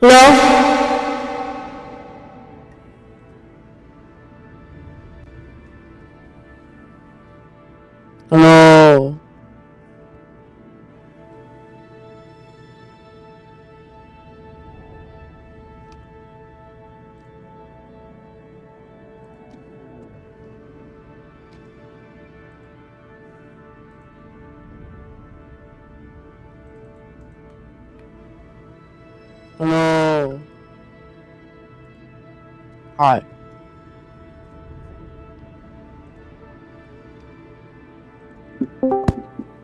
Hello? Hello? Hello? Hi.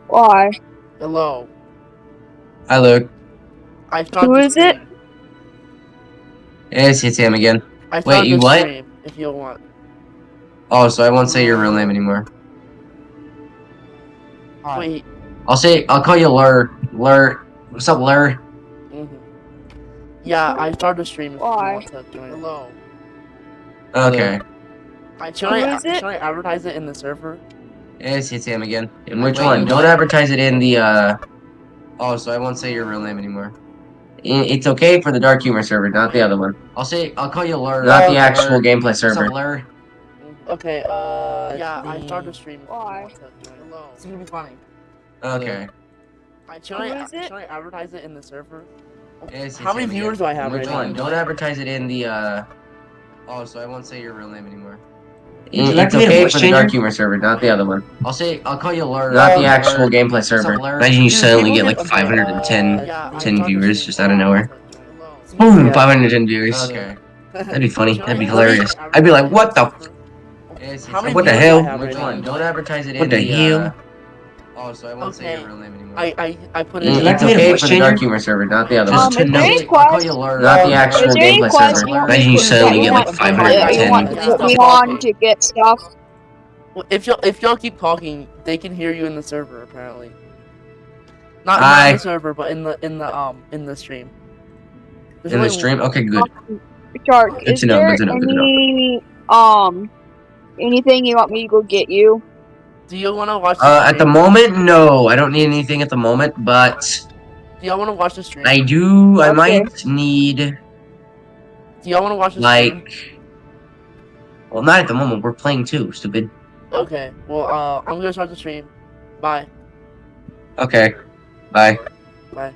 Why? Hello? Hi, Luke. I started Who the is it? stream. It's Sam again. I Wait, started you the what? stream, if you want. Oh, so I won't say your real name anymore. Hi. Wait. I'll call you Lur. Lur. What's up, Lur? Yeah, I started the stream if you Why? want to join. Hello? Okay. Should Who is it? I advertise it in the server? It's Sam again. And which Wait, one? you Don't what? advertise it in the, Oh, so I won't say your real name anymore. It's okay for the Dark Humor server, not the other one. I'll call you Lur. Not the actual gameplay server. What's up, Lur? Okay, yeah, I started the stream if you Why? want to join. Hello? It's gonna be funny. Okay. Should Who is it? I advertise it in the server? It's How many Sam viewers again. do I have Which right one? now? Don't advertise it in the, Oh, so I won't say your real name anymore. Would you It's like me to okay voice for the changer? Dark Humor server, not the other one. I'll call you Lur. Not Not the the actual actual gameplay server. Lur. Imagine you Dude, suddenly people get like get- 510 Yeah, I 10 started the viewers stream just if out of you nowhere. want to join. Hello? Boom, Yeah. 510 viewers. Okay. That'd be funny. That'd be Let me hilarious. I'd be like, what the? How many What the viewers do I hell? have Which right one? now? Don't advertise it What in the the, hell? Oh, so I won't say your real name anymore. I put it Would in. you like It's me to okay voice for the Dark changer? Humor server, not the other Just one. to Is there any note. I'll call you quest? Lur. Not the actual Is there any gameplay quest server. you want me Imagine you to suddenly get get me like on? 510. You want to put me on to get stuff? Well, if y'all keep talking, they can hear you in the server apparently. Not Hi. in the server, but in the stream. There's In the only- stream? Okay, good. Shark, Good is to know, there good to know, good to know. anything you want me to go get you? Do you want to watch the stream? At the moment, no. I don't need anything at the moment, but Do y'all want to watch the stream? I do. I Okay. might need, Do y'all want to watch the like, stream? well, not at the moment. We're playing too, stupid. Okay. Well, I'm gonna start the stream. Bye. Okay. Bye. Bye.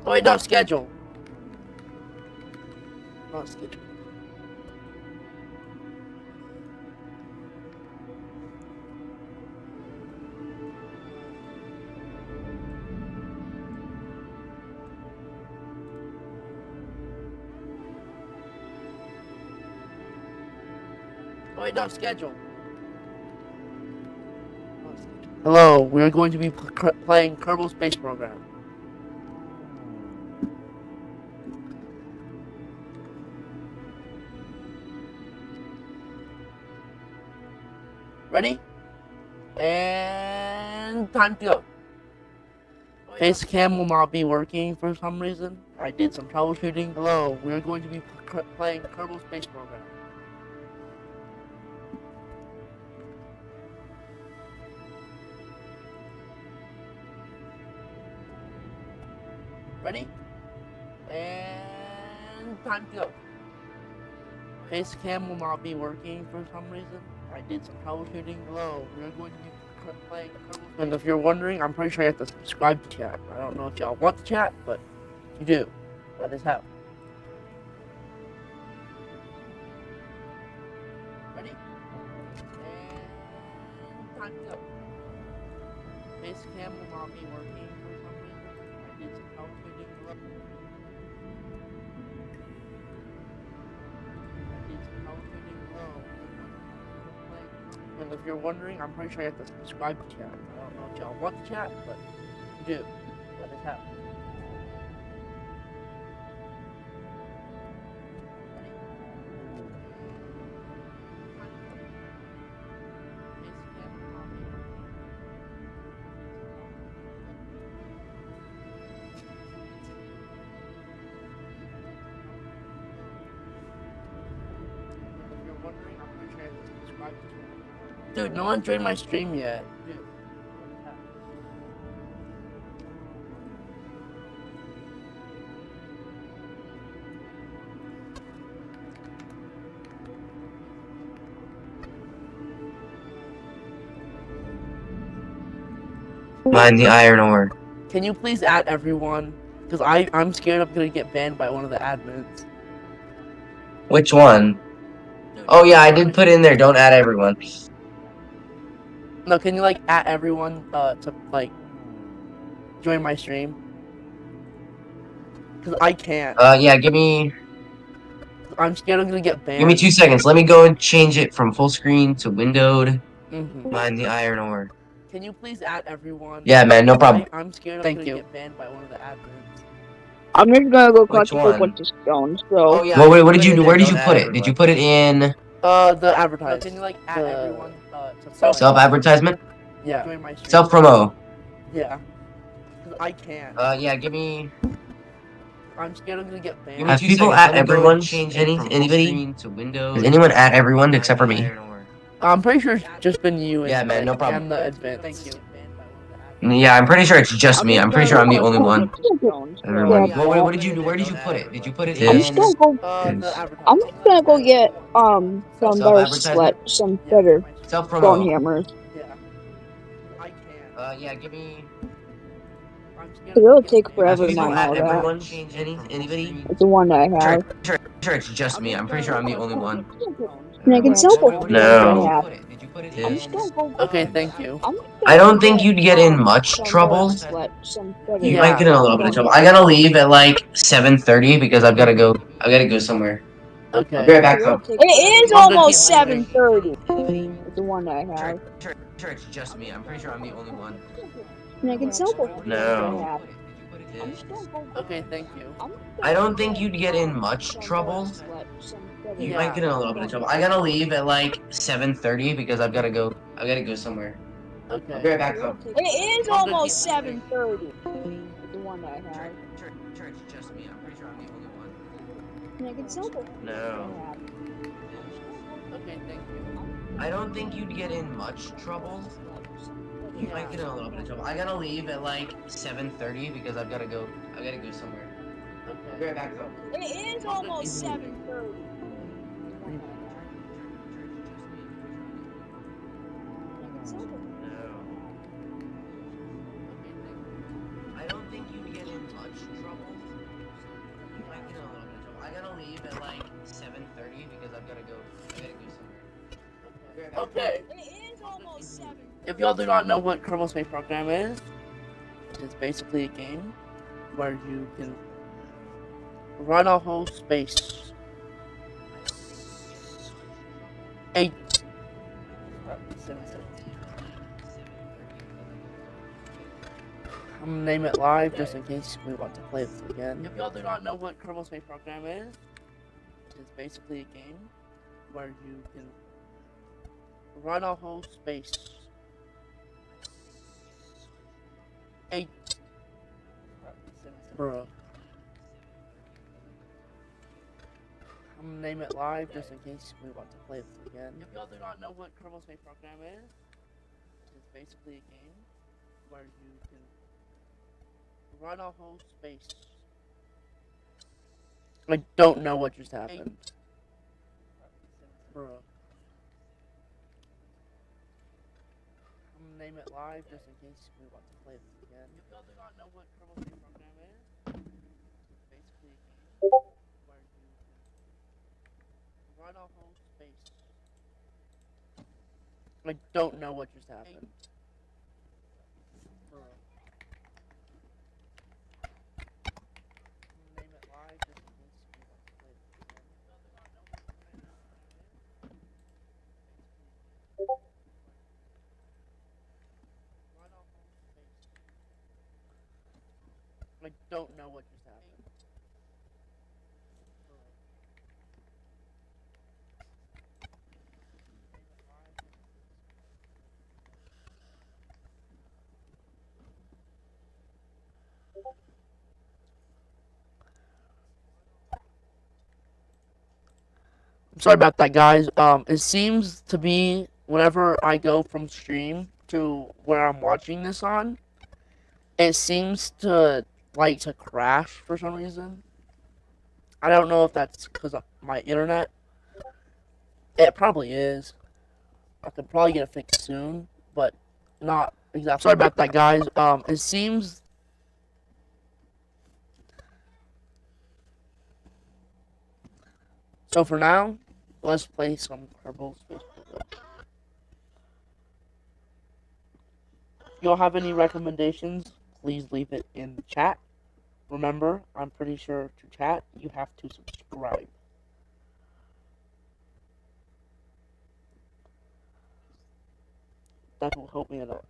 Oh wait, not schedule. Not schedule. Oh wait, not schedule. Hello, we are going to be playing Kerbal Space Program. Ready? And time to go. Face cam will not be working for some reason. I did some troubleshooting. Hello, we are going to be playing Kerbal Space Program. Ready? And time to go. Face cam will not be working for some reason. I did some troubleshooting. Hello, we are going to be playing Kerbal. And if you're wondering, I'm pretty sure you have to subscribe to chat. I don't know if y'all want to chat, but you do. That is how. Ready? And time to go. Face cam will not be working for some reason. I did some troubleshooting. And if you're wondering, I'm pretty sure you have to subscribe to chat. I don't know if y'all want to chat, but you do. That is how. Dude, no one joined my stream yet. Dude. Mine the iron ore. Can you please add everyone? Because I'm scared I'm gonna get banned by one of the admins. Which one? Oh yeah, I did put in there, don't add everyone. No, can you like add everyone to like join my stream? Because I can't. Yeah, give me I'm scared I'm gonna get banned. Give me 2 seconds. Let me go and change it from full screen to windowed. Mm-hmm. Mine the iron ore. Can you please add everyone? Yeah, man, no problem. I'm scared I'm gonna get banned by one of the admins. I'm just gonna go collect Which a whole one? bunch of stones, so... Oh yeah. Well, wait, what did you do? Where did you put it? Did you put it in The advertisement. Can you like add everyone to self-advertisement? Yeah. Join my stream. Self-promo. Yeah. Because I can't. Yeah, give me... I'm scared I'm gonna get banned. Have people at everyone? Anybody? Does anyone at everyone except for me? I'm pretty sure it's just been you and, Yeah, man, no problem. and the advance. Thank you. Yeah, I'm pretty sure it's just me. I'm pretty sure I'm the only one. Everyone. Yeah. Well, wait, what did you do? Where did you put it? Did you put it I'm in? just gonna go... The I'm just gonna go get, some better Self-advertisement? some better stone Self-promo. hammers. Yeah. I can't. Yeah, give me... I'm scared Cause it'll take Have forever to people mine at all that. everyone? Anybody? It's the one that I have. Sure, it's just me. I'm pretty sure I'm the only one. Make it simple. No. Okay, thank you. I don't think you'd get in much trouble. You Yeah. might get in a little bit of trouble. I gotta leave at like 7:30 because I've gotta go somewhere. Okay. I'll be right back though. It is almost 7:30. It's the one that I have. Sure, it's just me. I'm pretty sure I'm the only one. Make it simple. No. Okay, thank you. I don't think you'd get in much trouble. You Yeah. might get in a little bit of trouble. I gotta leave at like 7:30 because I've gotta go somewhere. I'll be Okay. right back though. It is almost 7:30. It's the one that I have. Sure, it's just me. I'm pretty sure I'm the only one. Make it simple. No. Okay, thank you. I don't think you'd get in much trouble. You might get in a little bit of trouble. I gotta leave at like 7:30 because I've gotta go somewhere. I'll be right back though. It is almost 7:30. No. I don't think you'd get in much much trouble. You might get in a little bit of trouble. I gotta leave at like 7:30 because I've gotta go somewhere. Be right back. Okay. It is almost 7. If y'all do not know what Kerbal Space Program is, it's basically a game where you can run a whole space. I'm gonna name it live just in case we want to play this again. If y'all do not know what Kerbal Space Program is, it's basically a game where you can run a whole space. Bruh. I'm gonna name it live just in case we want to play this again. If y'all do not know what Kerbal Space Program is, it's basically a game where you can run a whole space. I don't know what just happened. Bruh. I'm gonna name it live just in case we want to play this again. If y'all do not know what Kerbal Space Program is, it's basically a game where you can run a whole space. I don't know what just happened. Bruh. Name it live just in case we want to play this again. Run a whole space. I don't know what just happened. I'm sorry about that, guys. It seems to be whenever I go from stream to where I'm watching this on, it seems to like to crash for some reason. I don't know if that's because of my internet. It probably is. I could probably get it fixed soon, but not exactly. Sorry about that, guys. It seems. So for now, let's play some Kerbal Space Program. If y'all have any recommendations, please leave it in the chat. Remember, I'm pretty sure to chat, you have to subscribe. That will help me a lot.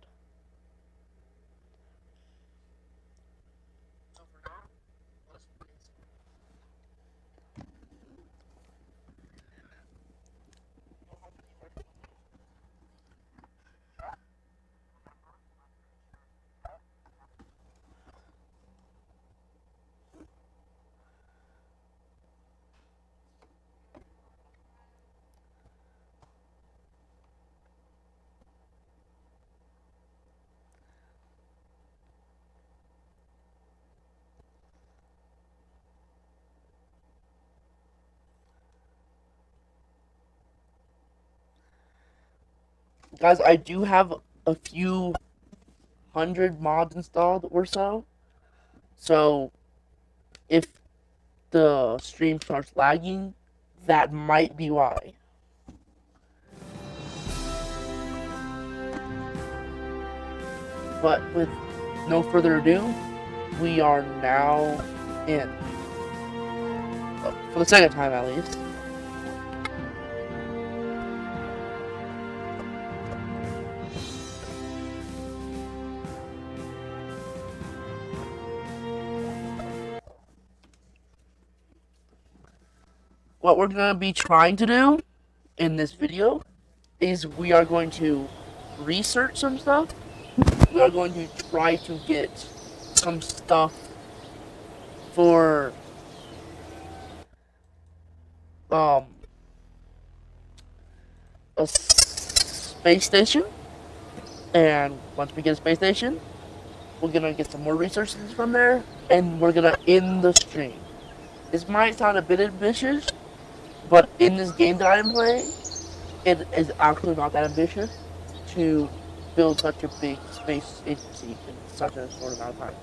Guys, I do have a few hundred mods installed or so. So, if the stream starts lagging, that might be why. But with no further ado, we are now in. For the second time at least. What we're going to be trying to do in this video is we are going to research some stuff. We are going to try to get some stuff for a space station. And once we get a space station, we're going to get some more resources from there, and we're going to end the stream. This might sound a bit ambitious, but in this game that I'm playing, it is actually not that ambitious to build such a big space agency in such a short amount of time.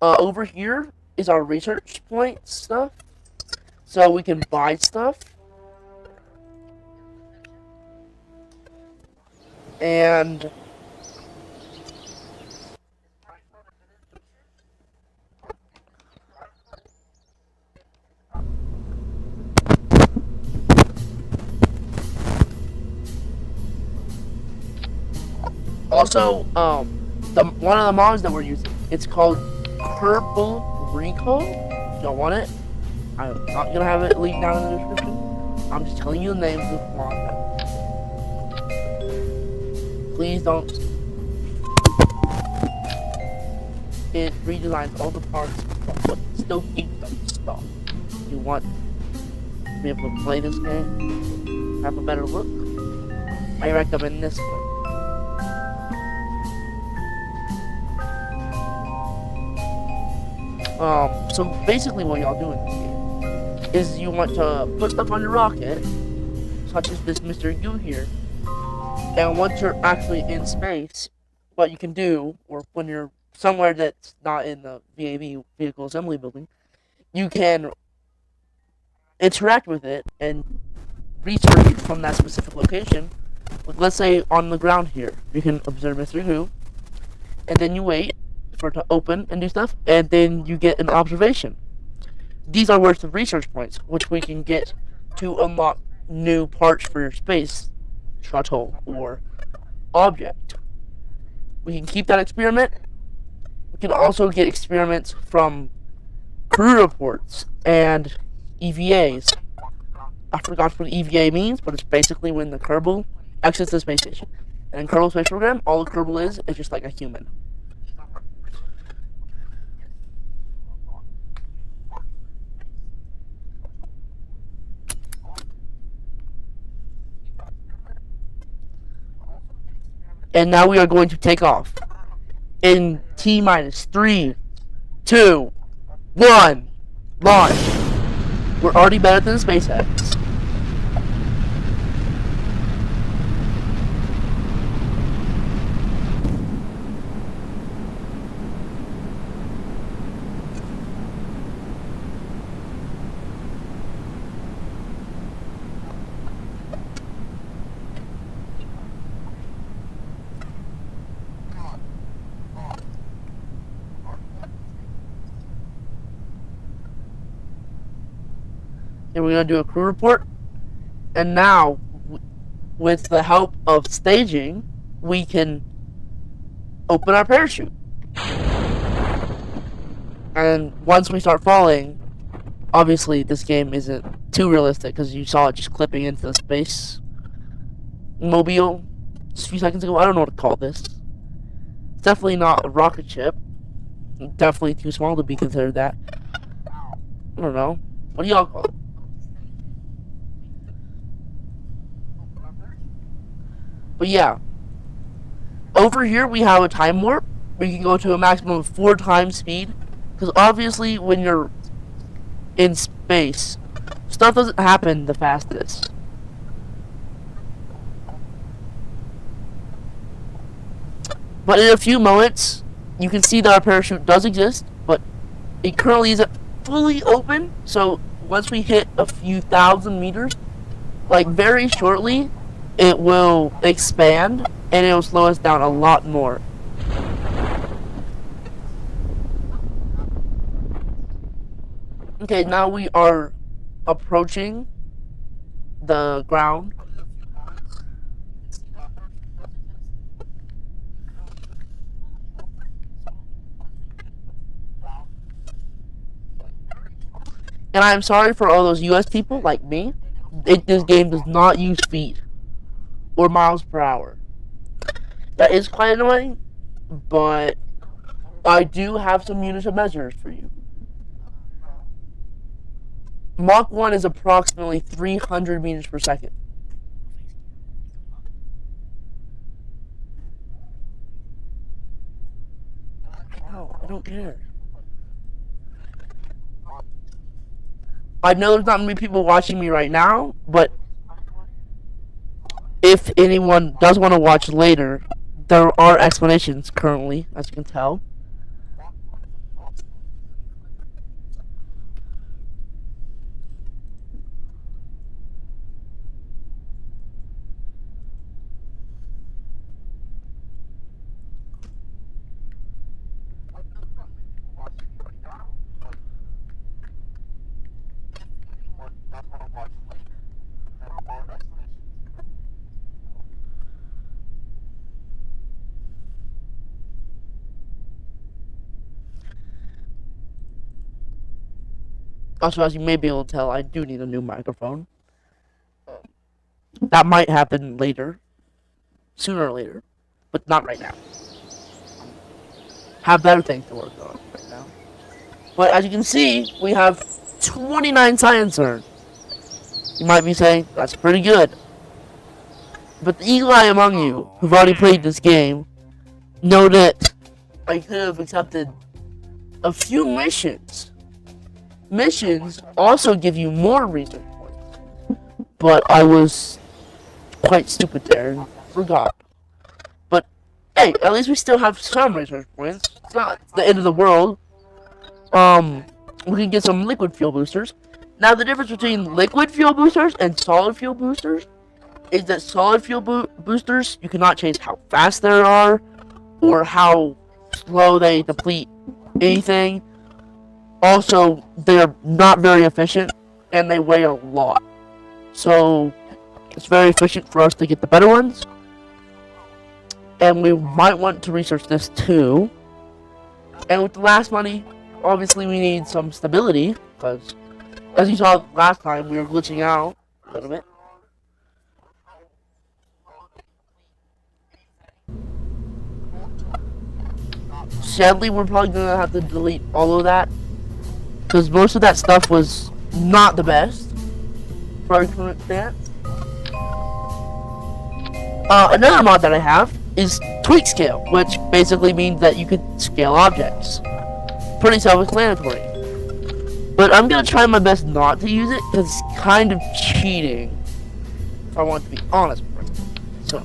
Over here is our research point stuff. So we can buy stuff. And also, one of the mods that we're using, it's called Purple Recall. Don't want it. I'm not gonna have it linked down in the description. I'm just telling you the name of the mod. Please don't. It redesigns all the parts, but still keeps them stuff. You want to be able to play this game, have a better look, I recommend this one. So basically what y'all do in this game is you want to put stuff on your rocket, such as this Mr. Goo here, and once you're actually in space, what you can do, or when you're somewhere that's not in the VAB, Vehicle Assembly Building, you can interact with it and research it from that specific location. Like, let's say on the ground here, you can observe Mr. Who, and then you wait for it to open and do stuff, and then you get an observation. These are worth of research points, which we can get to unlock new parts for your space shuttle or object. We can keep that experiment. We can also get experiments from crew reports and EVAs. I forgot what EVA means, but it's basically when the Kerbal exits the space station. And in Kerbal Space Program, all the Kerbal is just like a human. And now we are going to take off. In T-minus 3, 2, 1, launch. We're already better than SpaceX. And we're going to do a crew report. And now, with the help of staging, we can open our parachute. And once we start falling, obviously this game isn't too realistic because you saw it just clipping into the space mobile just a few seconds ago. I don't know what to call this. It's definitely not a rocket ship. Definitely too small to be considered that. I don't know. What do y'all call it? But yeah, over here we have a time warp. We can go to a maximum of 4 times speed. Because obviously when you're in space, stuff doesn't happen the fastest. But in a few moments, you can see that our parachute does exist. But it currently isn't fully open. So once we hit a few thousand meters, like very shortly, it will expand and it will slow us down a lot more. Okay, now we are approaching the ground. And I'm sorry for all those US people like me. This game does not use feet or miles per hour. That is quite annoying, but I do have some units of measures for you. Mach 1 is approximately 300 meters per second. No, I don't care. I know there's not many people watching me right now, but if anyone does want to watch later, there are explanations currently, as you can tell. Also, as you may be able to tell, I do need a new microphone. That might happen later. Sooner or later. But not right now. Have better things to work on right now. But as you can see, we have 29 science earned. You might be saying, that's pretty good. But the eagle eye among you, who've already played this game, know that I could have accepted a few missions. Missions also give you more research points. But I was quite stupid there and forgot. But hey, at least we still have some research points. It's not the end of the world. We can get some liquid fuel boosters. Now the difference between liquid fuel boosters and solid fuel boosters is that solid fuel boosters, you cannot change how fast they are or how slow they deplete anything. Also, they're not very efficient and they weigh a lot. So it's very efficient for us to get the better ones. And we might want to research this too. And with the last money, obviously we need some stability, because as you saw last time, we were glitching out a little bit. Sadly, we're probably going to have to delete all of that, because most of that stuff was not the best for our current stance. Another mod that I have is tweak scale, which basically means that you can scale objects. Pretty self-explanatory. But I'm gonna try my best not to use it, because it's kind of cheating, if I want to be honest with you. So.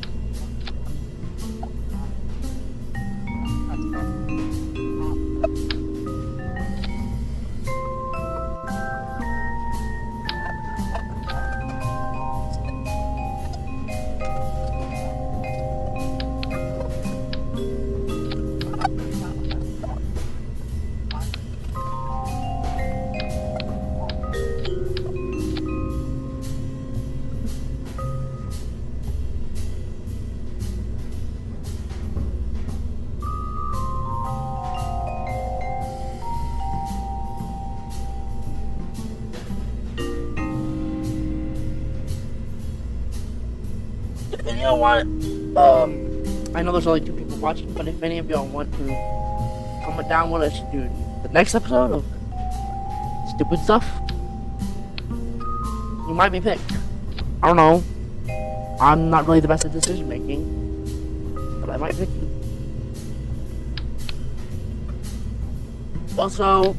And you know what? I know there's only 2 people watching, but if any of y'all want to comment down what I should do in the next episode of stupid stuff, you might be picked. I don't know. I'm not really the best at decision making, but I might pick you. Also,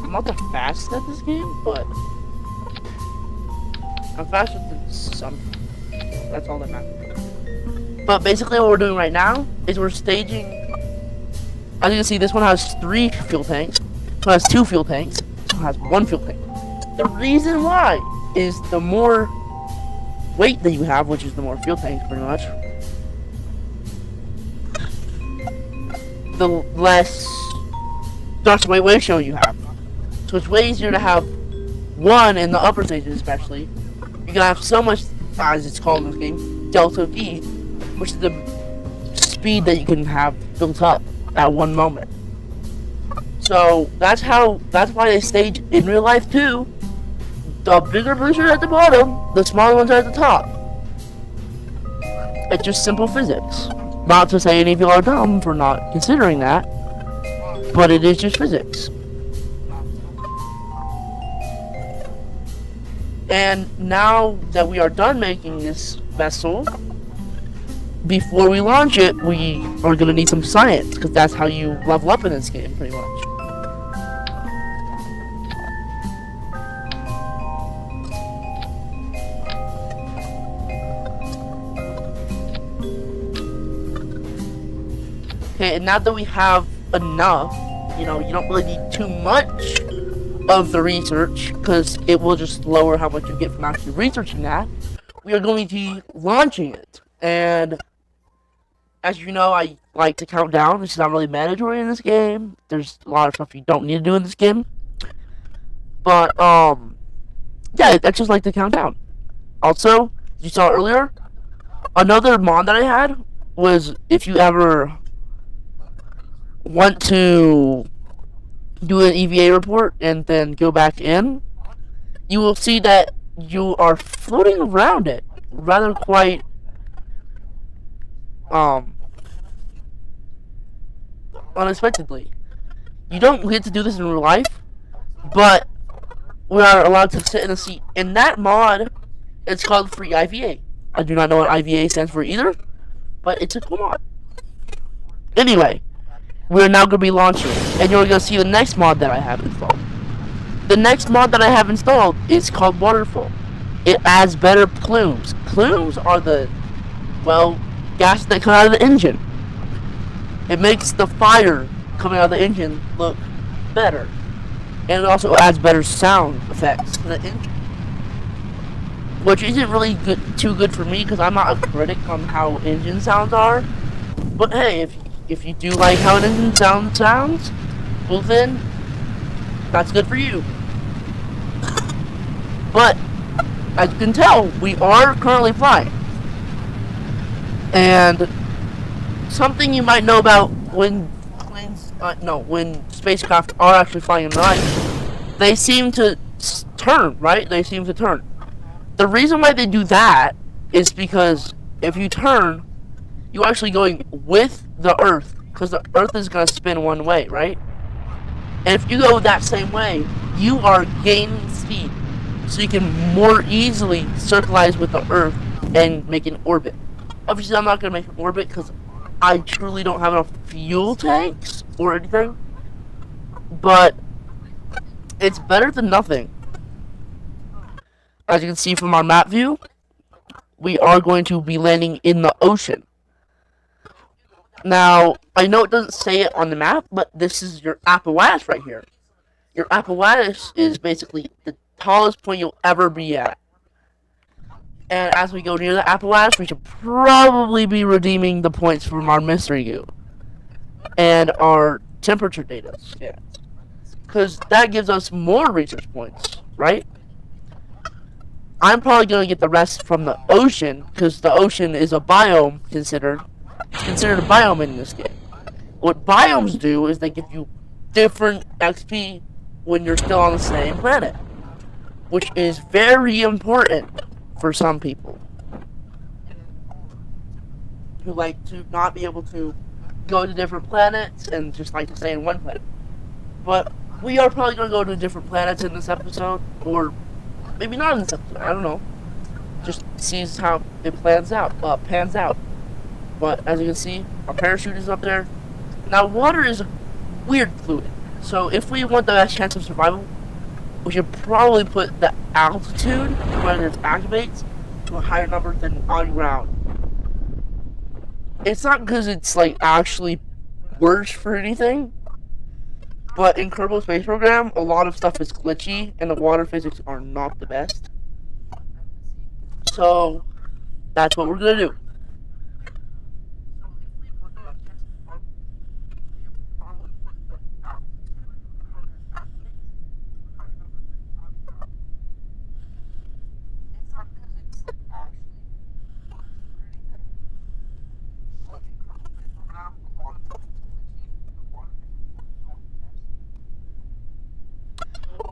I'm not the fastest at this game, but I'm faster than some. That's all that matters. But basically what we're doing right now is we're staging. As you can see, this one has 3 fuel tanks. This one has 2 fuel tanks. This one has 1 fuel tank. The reason why is the more weight that you have, which is the more fuel tanks pretty much, the less thrust to weight ratio you have. So it's way easier to have 1 in the upper stages especially. You're gonna have so much, as it's called in this game, delta V, which is the speed that you can have built up at one moment. So that's why they stage in real life too. The bigger boosters at the bottom, the smaller ones are at the top. It's just simple physics. Not to say any of you are dumb for not considering that, but it is just physics. And now that we are done making this vessel, before we launch it, we are going to need some science, because that's how you level up in this game, pretty much. Okay, and now that we have enough, you don't really need too much of the research, because it will just lower how much you get from actually researching that. We are going to be launching it, and as you know, I like to count down. This is not really mandatory in this game. There's a lot of stuff you don't need to do in this game, but yeah, I just like to count down. Also, as you saw earlier, another mod that I had was, if you ever want to do an EVA report, and then go back in, you will see that you are floating around it rather quite unexpectedly. You don't get to do this in real life, but we are allowed to sit in a seat. In that mod, it's called free IVA. I do not know what IVA stands for either, but it's a cool mod. Anyway, we're now going to be launching, and you're going to see the next mod that I have installed. The next mod that I have installed is called Waterfall. It adds better plumes. Plumes are the, well, gases that come out of the engine. It makes the fire coming out of the engine look better. And it also adds better sound effects to the engine. Which isn't really too good for me because I'm not a critic on how engine sounds are. But hey, if you do like how an engine sounds, well then, that's good for you. But, as you can tell, we are currently flying. And something you might know about when spacecraft are actually flying in the night, they seem to turn, right? They seem to turn. The reason why they do that is because if you turn, you're actually going with the Earth, because the Earth is going to spin one way, right? And if you go that same way, you are gaining speed, so you can more easily circleize with the Earth and make an orbit. Obviously, I'm not going to make an orbit because I truly don't have enough fuel tanks or anything, but it's better than nothing. As you can see from our map view, we are going to be landing in the ocean. Now, I know it doesn't say it on the map, but this is your apparatus right here. Your apparatus is basically the tallest point you'll ever be at. And as we go near the apparatus, we should probably be redeeming the points from our mystery goo and our temperature data scans, because that gives us more research points, right? I'm probably going to get the rest from the ocean, because the ocean is a biome considered. It's considered a biome in this game. What biomes do is they give you different XP when you're still on the same planet, which is very important for some people who like to not be able to go to different planets and just like to stay in one planet. But we are probably going to go to different planets in this episode, or maybe not in this episode, I don't know. Just sees how it pans out. But as you can see, our parachute is up there. Now, water is a weird fluid, so if we want the best chance of survival, we should probably put the altitude when it activates to a higher number than on ground. It's not because it's like actually worse for anything, but in Kerbal Space Program, a lot of stuff is glitchy and the water physics are not the best. So that's what we're gonna do.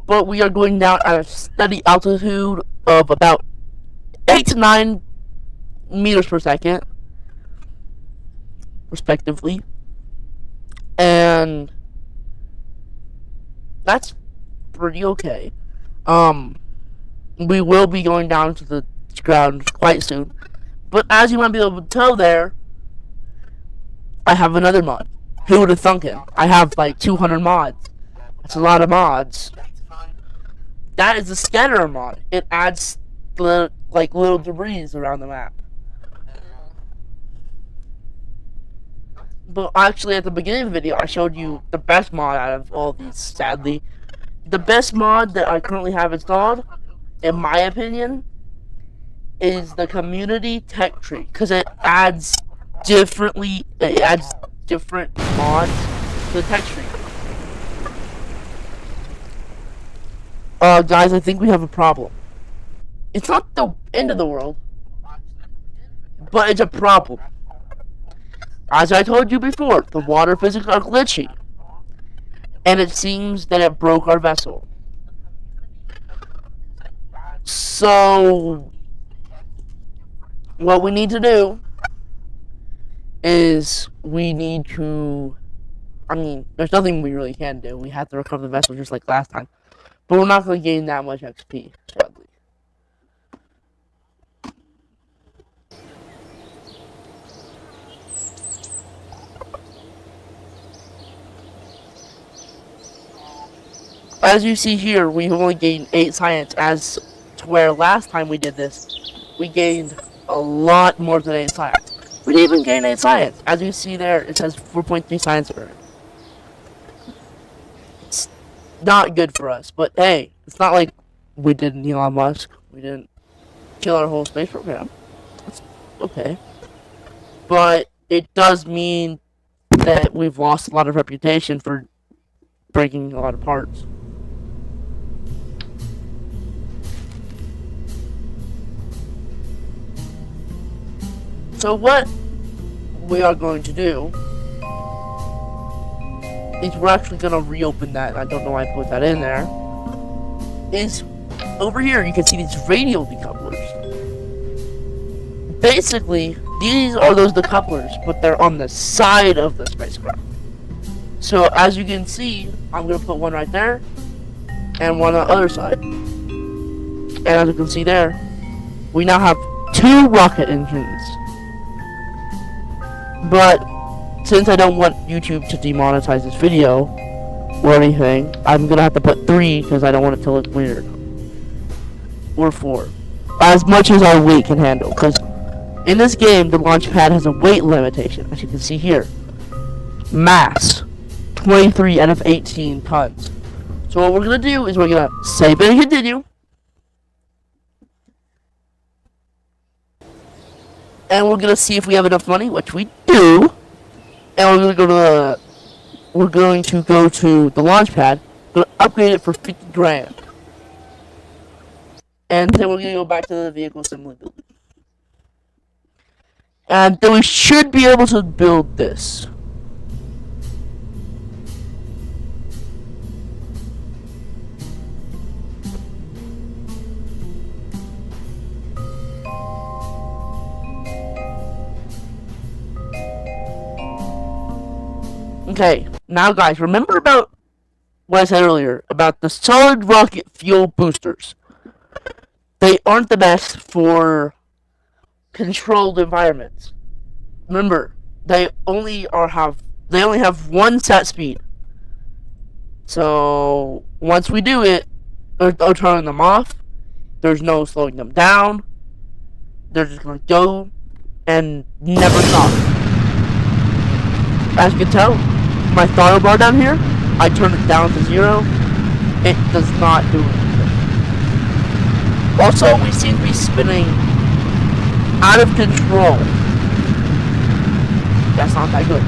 But we are going down at a steady altitude of about 8 to 9 meters per second, respectively. And that's pretty okay. We will be going down to the ground quite soon. But as you might be able to tell there, I have another mod. Who would have thunk it? I have like 200 mods. That's a lot of mods. That is the Scatterer mod. It adds like little debris around the map. But actually, at the beginning of the video, I showed you the best mod out of all these, sadly. The best mod that I currently have installed, in my opinion, is the community tech tree. Because it adds different mods to the tech tree. Guys, I think we have a problem. It's not the end of the world, but it's a problem. As I told you before, the water physics are glitchy. and it seems that it broke our vessel. So what we need to do is we need to, I mean, there's nothing we really can do. We have to recover the vessel just like last time. But we're not going to gain that much XP, sadly. As you see here, we've only gained 8 science, as to where last time we did this, we gained a lot more than 8 science. We didn't even gain 8 science. As you see there, it says 4.3 science earned. It's not good for us, but hey, it's not like we didn't Elon Musk. We didn't kill our whole space program. It's okay. But it does mean that we've lost a lot of reputation for breaking a lot of parts. So what we are going to do is we're actually going to reopen that. I don't know why I put that in there. Is over here you can see these radial decouplers. Basically, these are those decouplers, but they're on the side of the spacecraft. So as you can see, I'm going to put one right there and one on the other side. And as you can see there, we now have 2 rocket engines. But since I don't want YouTube to demonetize this video or anything, I'm gonna have to put 3 because I don't want it to look weird. Or 4. As much as our weight can handle. Because in this game, the launch pad has a weight limitation, as you can see here. Mass 23 out of 18 tons. So what we're gonna do is we're gonna save and continue. And we're gonna see if we have enough money, which we do. And we're going to go to the launch pad. We're gonna upgrade it for 50 grand. And then we're gonna go back to the vehicle assembly building. And then we should be able to build this. Okay, now guys, remember about what I said earlier about the solid rocket fuel boosters. They aren't the best for controlled environments. Remember, they only have one set speed. So once we do it, or turn them off, there's no slowing them down. They're just gonna go and never stop. As you can tell, my throttle bar down here, I turned it down to 0. It does not do anything. Also, we seem to be spinning out of control. That's not that good.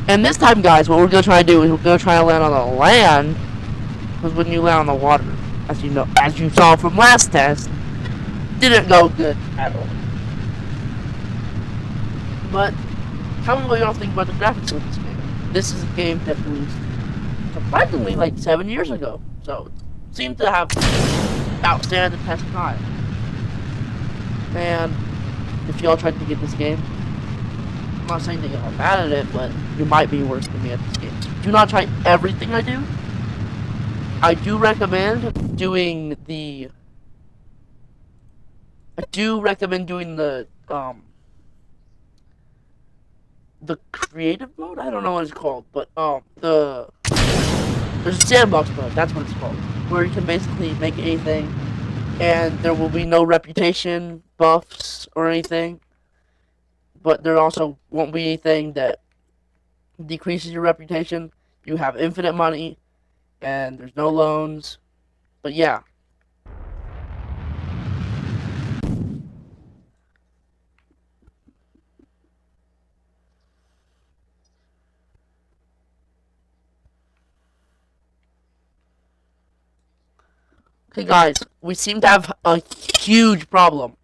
And this time, guys, what we're going to try to do is we're going to try to land on the land. Because when you land on the water, as you saw from last test, didn't go good at all. But tell me what y'all think about the graphics of this game. This is a game that released surprisingly like 7 years ago. So it seemed to have outstanded the test of time. And if y'all tried to get this game, I'm not saying that y'all are bad at it, but you might be worse than me at this game. Do not try everything I do. I do recommend doing the creative mode. I don't know what it's called, but there's a sandbox mode. That's what it's called, where you can basically make anything, and there will be no reputation buffs or anything. But there also won't be anything that decreases your reputation. You have infinite money, and there's no loans. But yeah. Okay, guys, we seem to have a huge problem.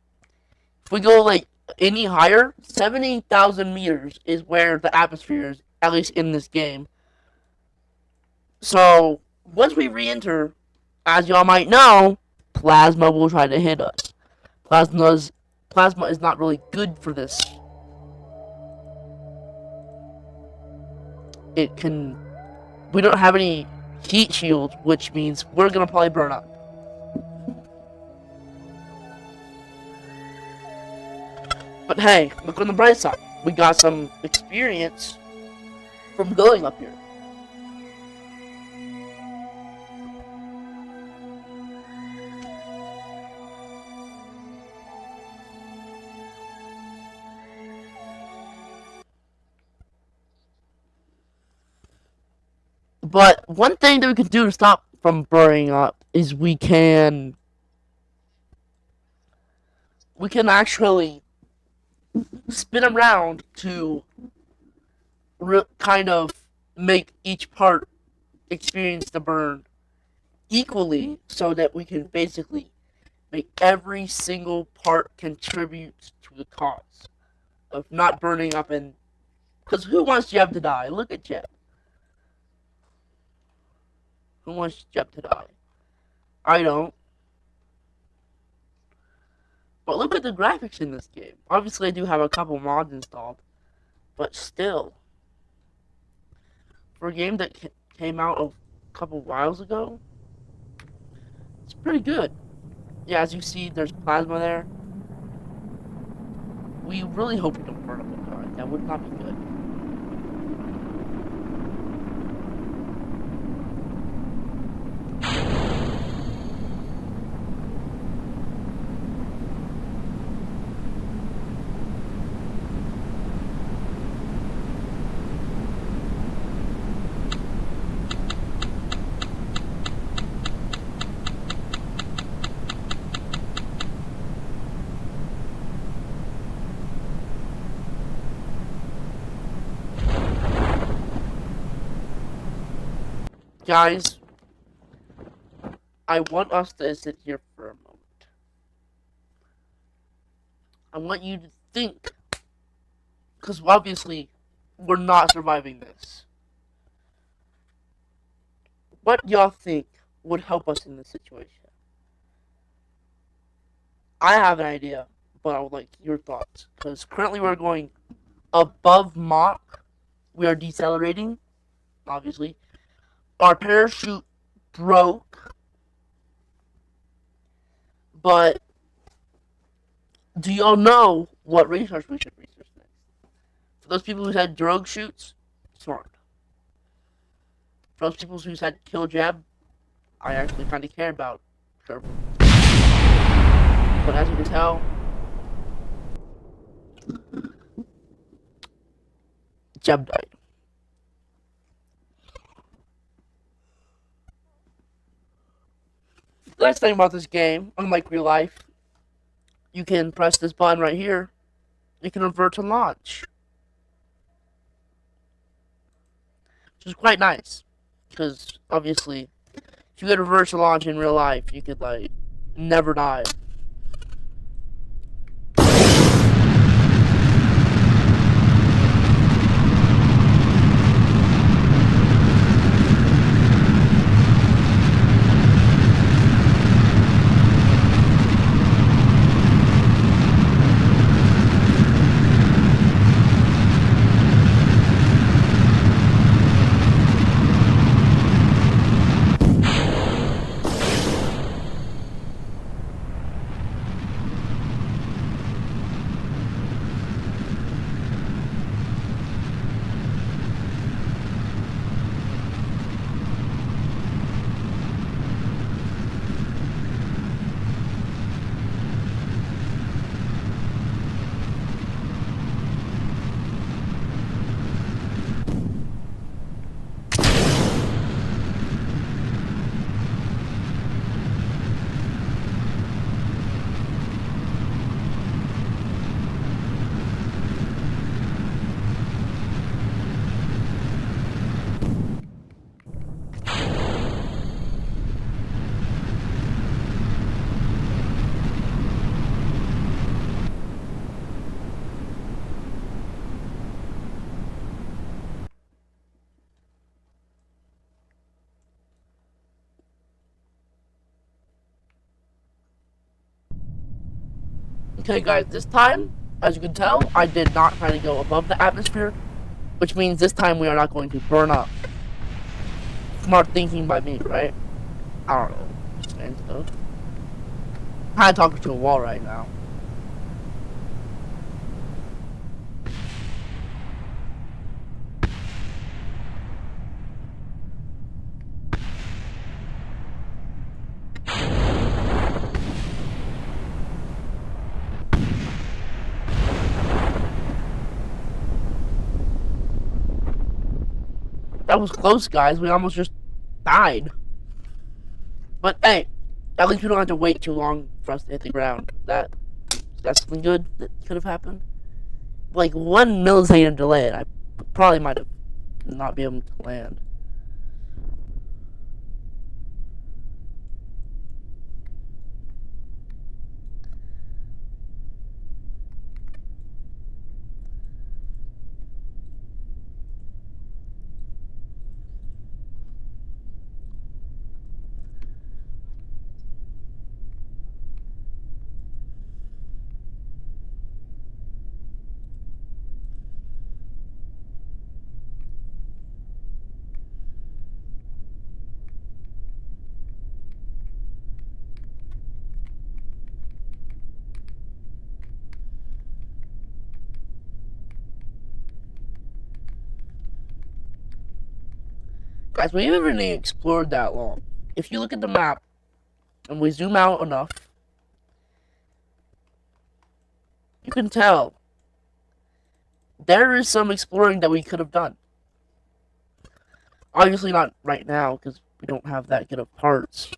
If we go like any higher, 70,000 meters is where the atmosphere is, at least in this game. So once we re-enter, as y'all might know, plasma will try to hit us. Plasma is not really good for this. We don't have any heat shields, which means we're gonna probably burn up. But hey, look on the bright side. We got some experience from going up here. But one thing that we can do to stop from burning up is we can actually spin around to kind of make each part experience the burn equally, so that we can basically make every single part contribute to the cause of not burning up. And because who wants Jeb to die? Look at Jeb. Who wants Jeb to die? I don't. But look at the graphics in this game. Obviously, I do have a couple mods installed, but still, for a game that came out a couple whiles ago, it's pretty good. Yeah, as you see, there's plasma there. We really hope we don't burn up the car. That would not be good. Guys, I want us to sit here for a moment. I want you to think, because obviously we're not surviving this. What y'all think would help us in this situation? I have an idea, but I would like your thoughts, because currently we're going above Mach. We are decelerating, obviously. Our parachute broke, but do y'all know what research we should research next? For those people who said drogue shoots, smart. For those people who said kill Jeb, I actually kind of care about Trevor. But as you can tell, Jeb died. The nice thing about this game, unlike real life, you can press this button right here. You can revert to launch, which is quite nice, because obviously, if you could revert to launch in real life, you could like never die. Okay, guys, this time, as you can tell, I did not try to go above the atmosphere, which means this time we are not going to burn up. Smart thinking by me, right? I don't know. Just saying stuff. I'm kind of talking to a wall right now. That was close, guys. We almost just died. But hey, at least we don't have to wait too long for us to hit the ground. That's something good that could have happened. Like 1 millisecond delay, and I probably might have not been able to land. Guys, we haven't really explored that long. If you look at the map, and we zoom out enough, you can tell there is some exploring that we could have done. Obviously not right now, because we don't have that good of parts.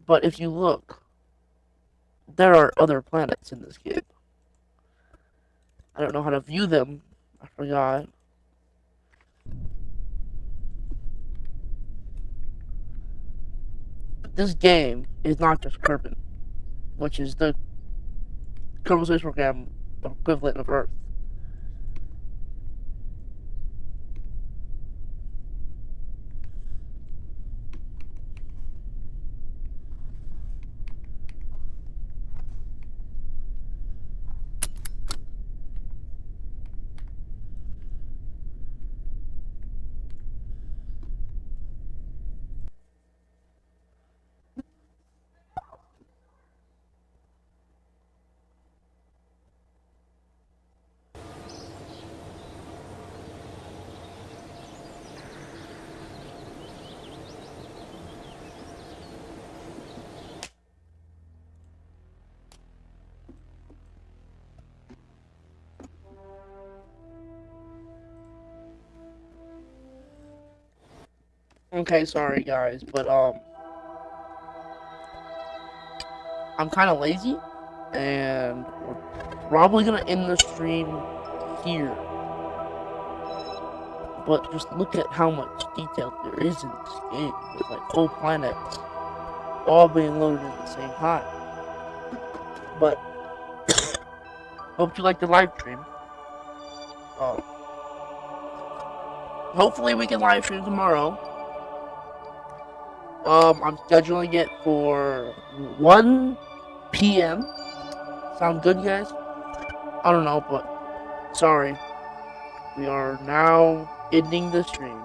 But if you look, there are other planets in this game. I don't know how to view them. I forgot. But this game is not just Kerbin, which is the Kerbal Space Program equivalent of Earth. Okay, sorry guys, but I'm kind of lazy, and we're probably gonna end the stream here. But just look at how much detail there is in this game. There's like whole planets all being loaded at the same time. But hope you like the live stream. Hopefully we can live stream tomorrow. I'm scheduling it for 1 p.m. Sound good, guys? I don't know, but sorry. We are now ending the stream.